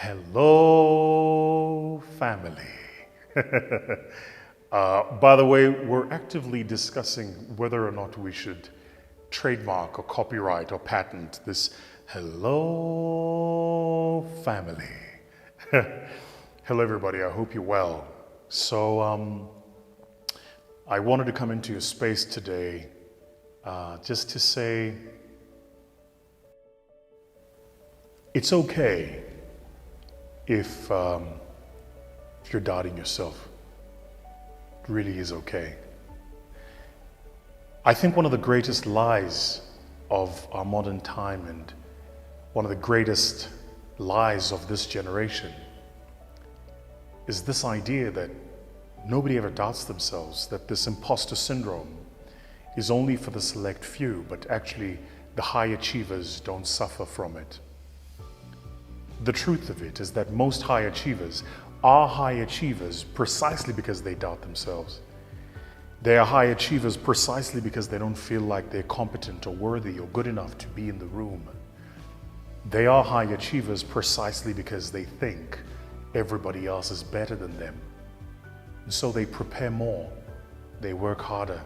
Hello, family. By the way, we're actively discussing whether or not we should trademark or copyright or patent this hello, family. Hello, everybody. I hope you're well. So, I wanted to come into your space today just to say it's okay if you're doubting yourself. It really is okay. I think one of the greatest lies of our modern time and one of the greatest lies of this generation is this idea that nobody ever doubts themselves, that this imposter syndrome is only for the select few, but actually the high achievers don't suffer from it. The truth of it is that most high achievers are high achievers precisely because they doubt themselves. They are high achievers precisely because they don't feel like they're competent or worthy or good enough to be in the room. They are high achievers precisely because they think everybody else is better than them. And so they prepare more, they work harder,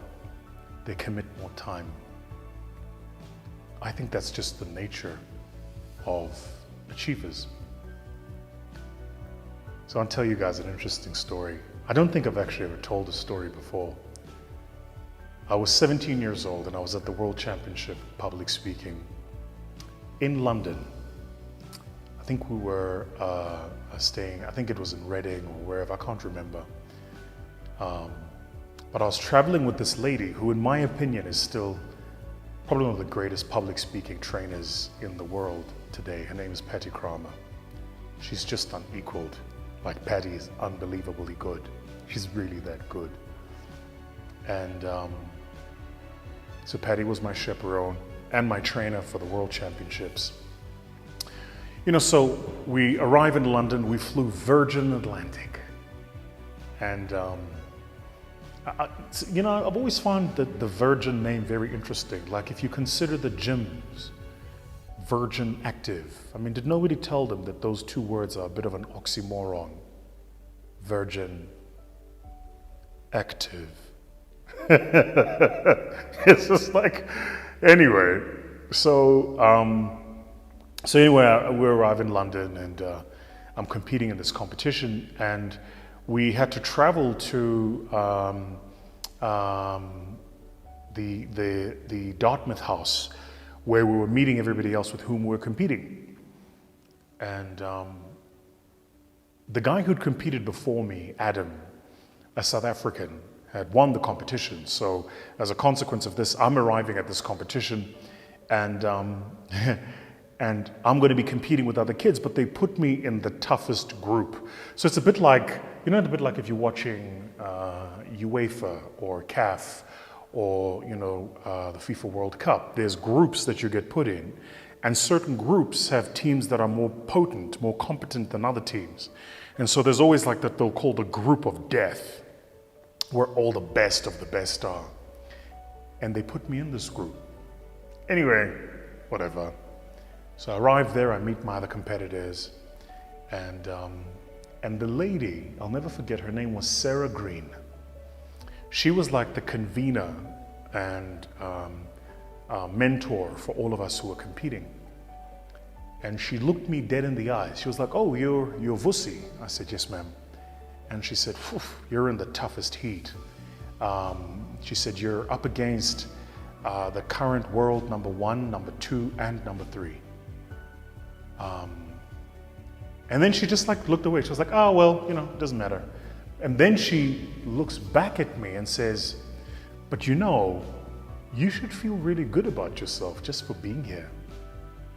they commit more time. I think that's just the nature of achievers. So I'll tell you guys an interesting story. I don't think I've actually ever told this story before. I was 17 years old and I was at the World Championship Public Speaking in London. I think we were staying, I think it was in Reading or wherever, I can't remember. But I was traveling with this lady who, in my opinion, is still probably one of the greatest public speaking trainers in the world today. Her name is Patty Kramer. She's just unequaled. Like, Patty is unbelievably good. She's really that good. And so Patty was my chaperone and my trainer for the World Championships. You know, so we arrive in London, we flew Virgin Atlantic. And you know, I've always found the Virgin name very interesting. Like, if you consider the gyms, Virgin Active. I mean, did nobody tell them that those two words are a bit of an oxymoron? Virgin Active. It's just like, anyway. So anyway, we arrive in London and I'm competing in this competition, and we had to travel to the Dartmouth House, where we were meeting everybody else with whom we were competing. And the guy who'd competed before me, Adam, a South African, had won the competition. So as a consequence of this, I'm arriving at this competition and and I'm going to be competing with other kids, but they put me in the toughest group. So it's a bit like, you know, a bit like if you're watching UEFA or CAF or, you know, the FIFA World Cup. There's groups that you get put in, and certain groups have teams that are more potent, more competent than other teams. And so there's always like that they'll call the group of death, where all the best of the best are. And they put me in this group. Anyway, whatever. So I arrive there, I meet my other competitors, and the lady, I'll never forget, her name was Sarah Green. She was like the convener and mentor for all of us who were competing. And she looked me dead in the eyes. She was like, "Oh, you're Vusi." I said, "Yes, ma'am." And she said, "You're in the toughest heat." She said, "You're up against the current world number 1, number 2, and number 3. And then she just like looked away. She was like, "Oh, well, you know, it doesn't matter." And then she looks back at me and says, "But you know, you should feel really good about yourself just for being here.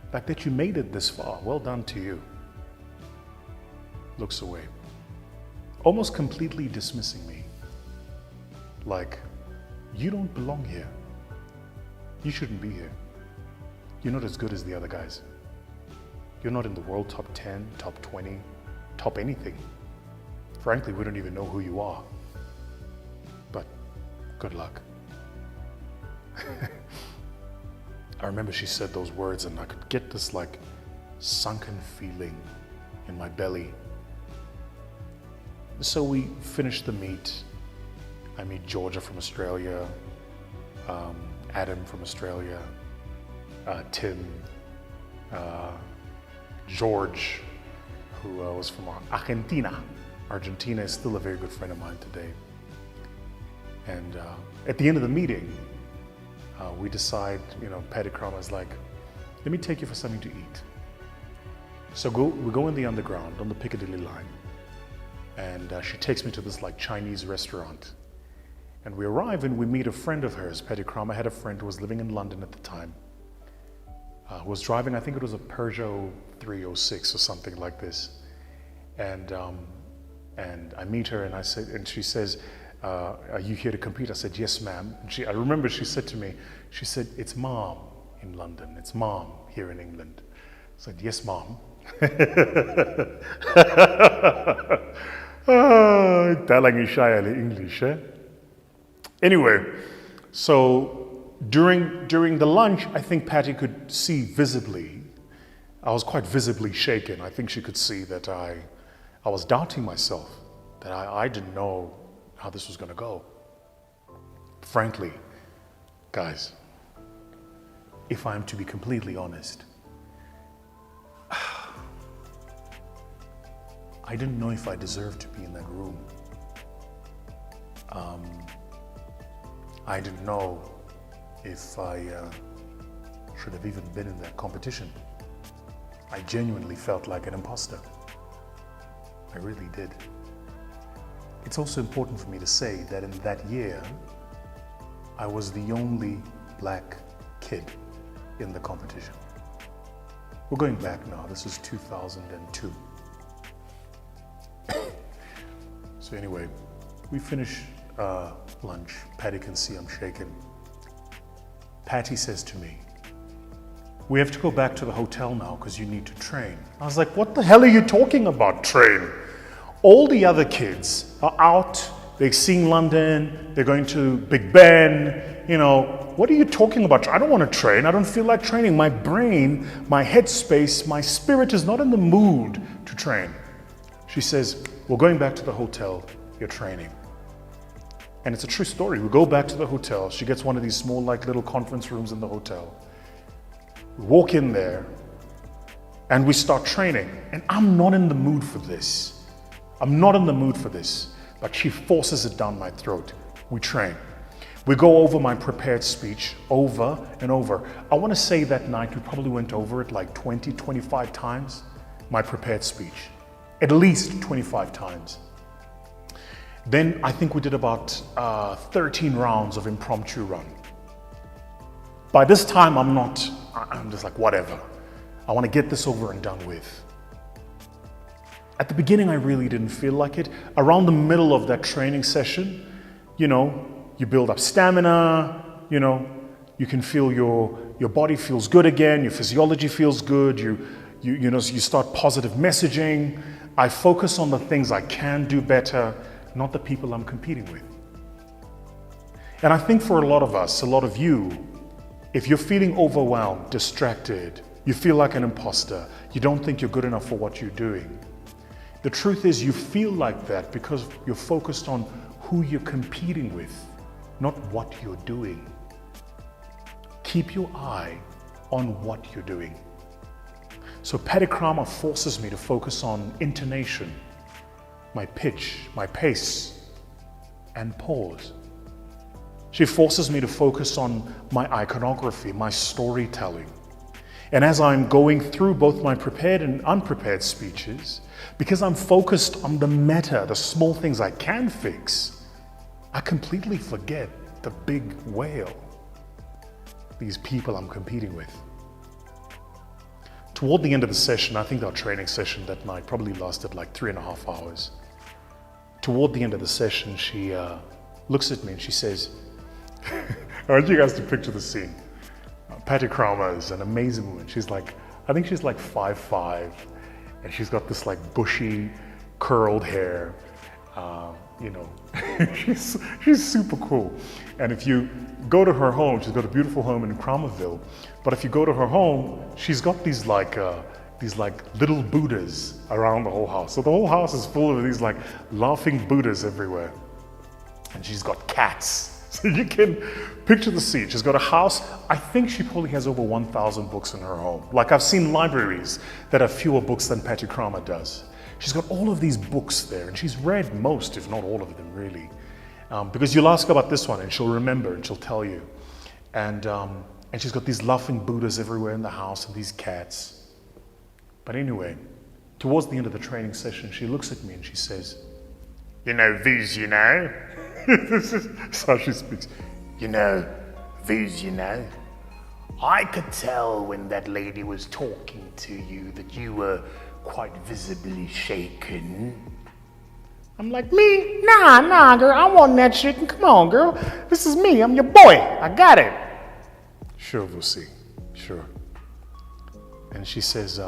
The fact that you made it this far, well done to you." Looks away, almost completely dismissing me. Like, you don't belong here. You shouldn't be here. You're not as good as the other guys. You're not in the world top 10, top 20, top anything. Frankly, we don't even know who you are. But good luck. I remember she said those words and I could get this like sunken feeling in my belly. So we finished the meet. I meet Georgia from Australia, Adam from Australia, Tim, George, who was from Argentina. Argentina is still a very good friend of mine today. And at the end of the meeting, we decide, Patty Kramer is like, let me take you for something to eat. So we go in the underground on the Piccadilly line, and she takes me to this like Chinese restaurant. And we arrive and we meet a friend of hers. Patty Kramer had a friend who was living in London at the time, who was driving, I think it was a Peugeot 306 or something like this. And I meet her and she says, are you here to compete? I said, yes, ma'am. I remember she said to me, she said, it's mom in London, it's mom here in England. I said, yes, mom. English, eh? Anyway, so during the lunch, I think Patty could see visibly, I was quite visibly shaken. I think she could see that I was doubting myself, that I didn't know how this was going to go. Frankly, guys, if I'm to be completely honest, I didn't know if I deserved to be in that room. I didn't know if I should have even been in that competition. I genuinely felt like an imposter. I really did. It's also important for me to say that in that year, I was the only black kid in the competition. We're going back now, this is 2002. So anyway, we finish lunch. Patty can see I'm shaken. Patty says to me, we have to go back to the hotel now because you need to train. I was like, what the hell are you talking about, train? All the other kids are out, they're seeing London, they're going to Big Ben, what are you talking about? I don't want to train, I don't feel like training. My brain, my headspace, my spirit is not in the mood to train. She says, we're going back to the hotel, you're training. And it's a true story. We go back to the hotel, she gets one of these small like little conference rooms in the hotel. We walk in there and we start training. And I'm not in the mood for this. I'm not in the mood for this, but she forces it down my throat. We train. We go over my prepared speech over and over. I want to say that night we probably went over it like 20, 25 times, my prepared speech. At least 25 times. Then I think we did about 13 rounds of impromptu run. By this time I'm just like, whatever. I want to get this over and done with. At the beginning, I really didn't feel like it. Around the middle of that training session, you build up stamina, you can feel your body feels good again, your physiology feels good, you start positive messaging. I focus on the things I can do better, not the people I'm competing with. And I think for a lot of us, a lot of you, if you're feeling overwhelmed, distracted, you feel like an imposter, you don't think you're good enough for what you're doing, the truth is you feel like that because you're focused on who you're competing with, not what you're doing. Keep your eye on what you're doing. So Patty Kramer forces me to focus on intonation, my pitch, my pace, and pause. She forces me to focus on my iconography, my storytelling. And as I'm going through both my prepared and unprepared speeches, because I'm focused on the meta, the small things I can fix, I completely forget the big whale, these people I'm competing with. Toward the end of the session, I think our training session that night probably lasted like 3.5 hours. Toward the end of the session, she looks at me and she says, I want you guys to picture the scene. Patty Kramer is an amazing woman. I think she's like 5'5", and she's got this like bushy, curled hair. She's super cool. And if you go to her home, she's got a beautiful home in Cromerville, but if you go to her home, she's got these like these like little Buddhas around the whole house. So the whole house is full of these like laughing Buddhas everywhere. And she's got cats. So you can picture the scene. She's got a house. I think she probably has over 1,000 books in her home. Like I've seen libraries that have fewer books than Patty Kramer does. She's got all of these books there, and she's read most, if not all of them, really. Because you'll ask her about this one, and she'll remember, and she'll tell you. And she's got these laughing Buddhas everywhere in the house, and these cats. But anyway, towards the end of the training session, she looks at me and she says, "You know, Vuz, you know." This is how she speaks. "You know, Vuz, you know, I could tell when that lady was talking to you that you were quite visibly shaken." I'm like, "Me? Nah, girl, I want that shaken. Come on, girl. This is me. I'm your boy. I got it." "Sure, we'll see. Sure." And she says,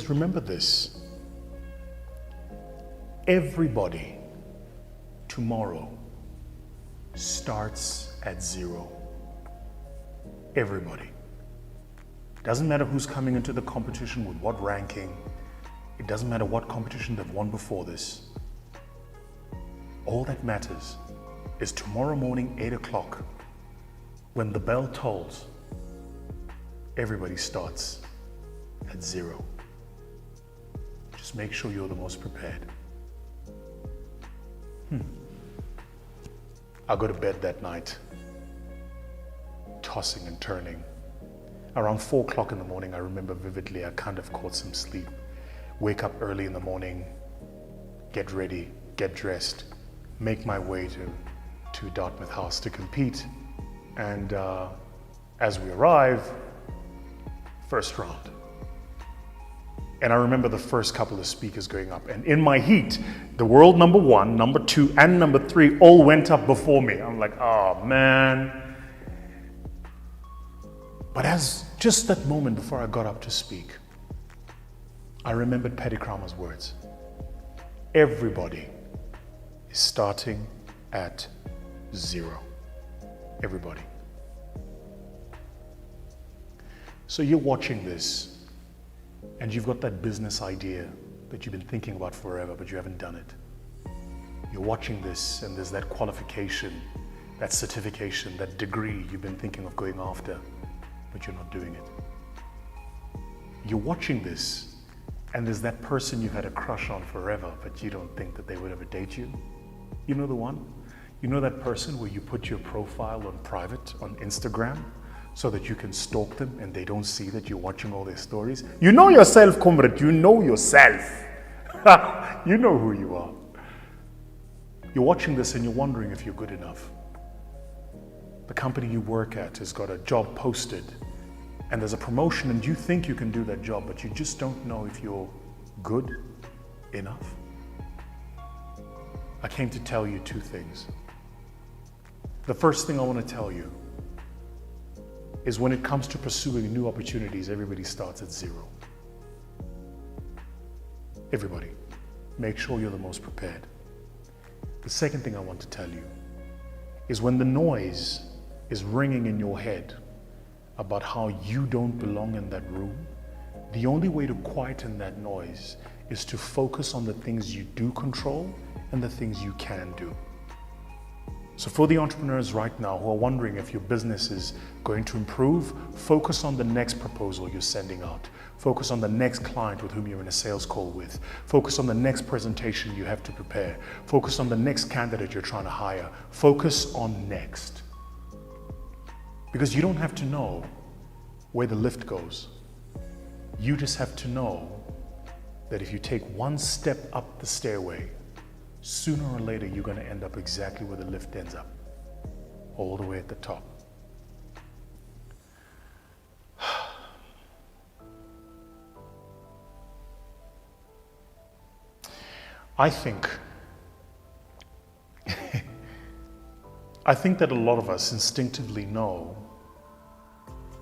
"Remember this. Everybody tomorrow starts at zero. Everybody. Doesn't matter who's coming into the competition with what ranking. It doesn't matter what competition they've won before this. All that matters is tomorrow morning, 8 o'clock, when the bell tolls, everybody starts at zero. Just make sure you're the most prepared." I go to bed that night, tossing and turning. Around 4 o'clock in the morning, I remember vividly, I kind of caught some sleep. Wake up early in the morning, get ready, get dressed, make my way to Dartmouth House to compete. And as we arrive, first round. And I remember the first couple of speakers going up. And in my heat, the world number 1, number 2, and number 3 all went up before me. I'm like, oh man. But as just that moment before I got up to speak, I remembered Patty Kramer's words. Everybody is starting at zero. Everybody. So you're watching this, and you've got that business idea that you've been thinking about forever, but you haven't done it. You're watching this, and there's that qualification, that certification, that degree you've been thinking of going after, but you're not doing it. You're watching this, and there's that person you've had a crush on forever, but you don't think that they would ever date you. You know the one? You know that person where you put your profile on private on Instagram so that you can stalk them and they don't see that you're watching all their stories? You know yourself, comrade. You know yourself. You know who you are. You're watching this and you're wondering if you're good enough. The company you work at has got a job posted and there's a promotion and you think you can do that job, but you just don't know if you're good enough. I came to tell you 2 things. The first thing I want to tell you is when it comes to pursuing new opportunities, everybody starts at zero. Everybody. Make sure you're the most prepared. The second thing I want to tell you is when the noise is ringing in your head about how you don't belong in that room, the only way to quieten that noise is to focus on the things you do control and the things you can do. So for the entrepreneurs right now who are wondering if your business is going to improve, focus on the next proposal you're sending out. Focus on the next client with whom you're in a sales call with. Focus on the next presentation you have to prepare. Focus on the next candidate you're trying to hire. Focus on next. Because you don't have to know where the lift goes. You just have to know that if you take one step up the stairway, sooner or later, you're going to end up exactly where the lift ends up, all the way at the top. I think that a lot of us instinctively know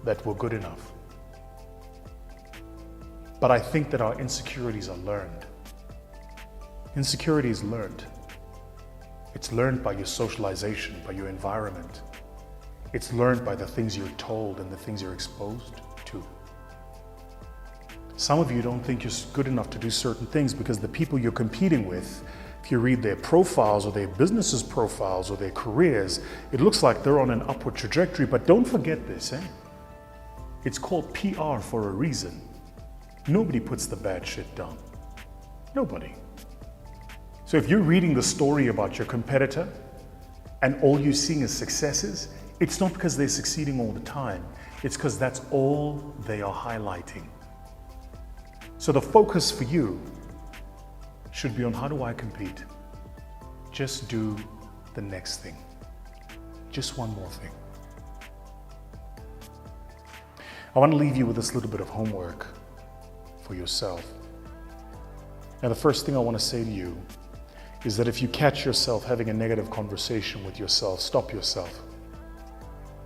that we're good enough. But I think that our insecurities are learned. Insecurity is learned. It's learned by your socialization, by your environment. It's learned by the things you're told and the things you're exposed to. Some of you don't think you're good enough to do certain things because the people you're competing with, if you read their profiles or their businesses profiles or their careers, it looks like they're on an upward trajectory. But don't forget this, It's called PR for a reason. Nobody puts the bad shit down. Nobody. So if you're reading the story about your competitor and all you're seeing is successes, it's not because they're succeeding all the time. It's because that's all they are highlighting. So the focus for you should be on, how do I compete? Just do the next thing. Just one more thing. I want to leave you with this little bit of homework for yourself. Now, the first thing I want to say to you is that if you catch yourself having a negative conversation with yourself, stop yourself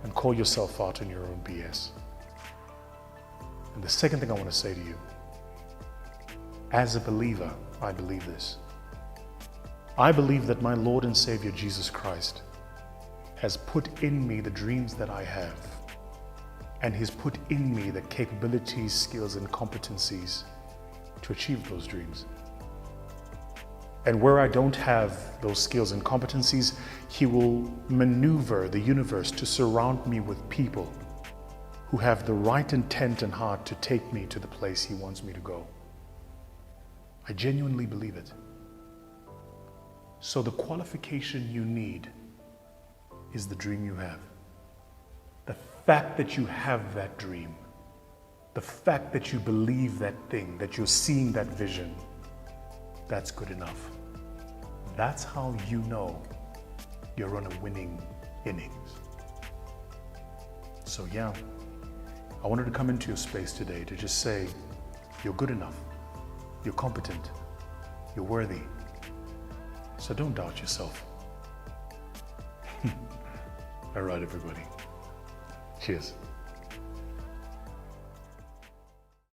and call yourself out on your own BS. And the second thing I want to say to you, as a believer, I believe this. I believe that my Lord and Savior Jesus Christ has put in me the dreams that I have, and He's put in me the capabilities, skills, and competencies to achieve those dreams. And where I don't have those skills and competencies, He will maneuver the universe to surround me with people who have the right intent and heart to take me to the place He wants me to go. I genuinely believe it. So the qualification you need is the dream you have. The fact that you have that dream, the fact that you believe that thing, that you're seeing that vision, that's good enough. That's how you know you're on a winning innings. So yeah, I wanted to come into your space today to just say, you're good enough, you're competent, you're worthy. So don't doubt yourself. All right, everybody. Cheers.